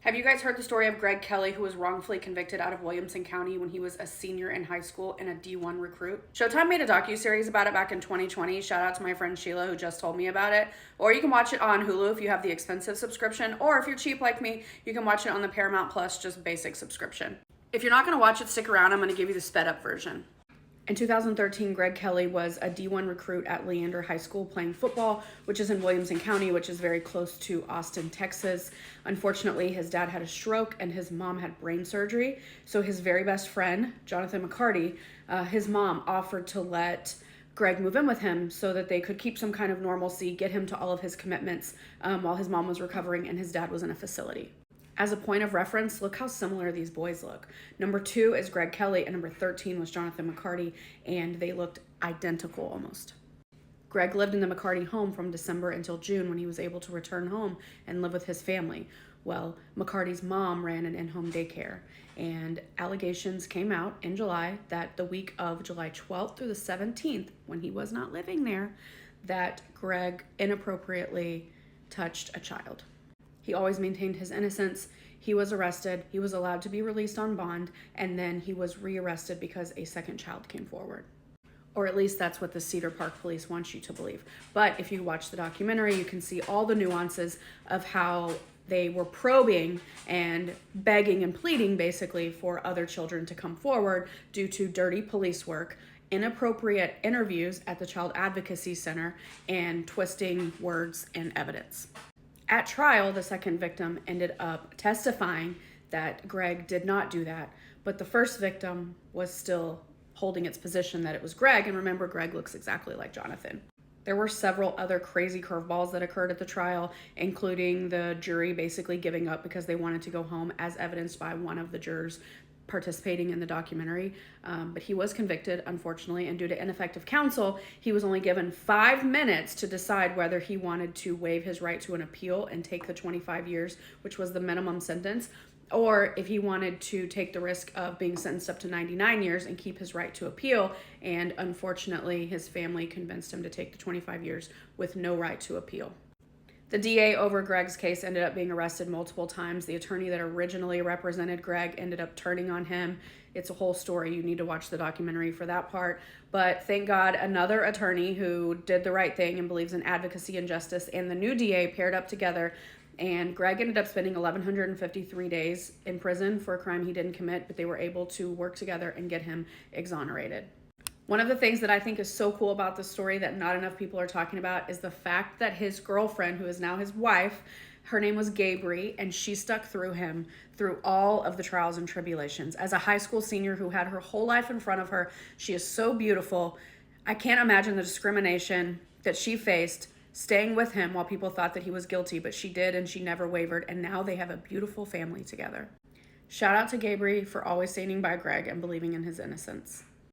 Have you guys heard the story of Greg Kelley, who was wrongfully convicted out of Williamson County when he was a senior in high school and a D1 recruit? Showtime made a docuseries about it back in 2020. Shout out to my friend Sheila, who just told me about it. Or you can watch it on Hulu if you have the expensive subscription. Or if you're cheap like me, you can watch it on the Paramount Plus, just basic subscription. If you're not going to watch it, stick around. I'm going to give you the sped up version. In 2013, Greg Kelley was a D1 recruit at Leander High School playing football, which is in Williamson County, which is very close to Austin, Texas. Unfortunately, his dad had a stroke and his mom had brain surgery. So his very best friend, Jonathan McCarty, his mom offered to let Greg move in with him so that they could keep some kind of normalcy, get him to all of his commitments while his mom was recovering and his dad was in a facility. As a point of reference, look how similar these boys look. Number 2 is Greg Kelley, and number 13 was Jonathan McCarty, and they looked identical almost. Greg lived in the McCarty home from December until June when he was able to return home and live with his family. Well, McCarty's mom ran an in-home daycare, and allegations came out in July that the week of July 12th through the 17th, when he was not living there, that Greg inappropriately touched a child. He always maintained his innocence. He was arrested. He was allowed to be released on bond, and then he was rearrested because a second child came forward. Or at least that's what the Cedar Park police want you to believe. But if you watch the documentary, you can see all the nuances of how they were probing and begging and pleading basically for other children to come forward due to dirty police work, inappropriate interviews at the Child Advocacy Center, and twisting words and evidence. At trial, the second victim ended up testifying that Greg did not do that, but the first victim was still holding its position that it was Greg, and remember, Greg looks exactly like Jonathan. There were several other crazy curveballs that occurred at the trial, including the jury basically giving up because they wanted to go home, as evidenced by one of the jurors participating in the documentary, but he was convicted, unfortunately, and due to ineffective counsel, he was only given 5 minutes to decide whether he wanted to waive his right to an appeal and take the 25 years, which was the minimum sentence, or if he wanted to take the risk of being sentenced up to 99 years and keep his right to appeal, and unfortunately, his family convinced him to take the 25 years with no right to appeal. The DA over Greg's case ended up being arrested multiple times. The attorney that originally represented Greg ended up turning on him. It's a whole story. You need to watch the documentary for that part. But thank God, another attorney who did the right thing and believes in advocacy and justice and the new DA paired up together. And Greg ended up spending 1,153 days in prison for a crime he didn't commit, but they were able to work together and get him exonerated. One of the things that I think is so cool about this story that not enough people are talking about is the fact that his girlfriend, who is now his wife, her name was Gabri, and she stuck through him through all of the trials and tribulations. As a high school senior who had her whole life in front of her, she is so beautiful. I can't imagine the discrimination that she faced staying with him while people thought that he was guilty, but she did, and she never wavered, and now they have a beautiful family together. Shout out to Gabri for always standing by Greg and believing in his innocence.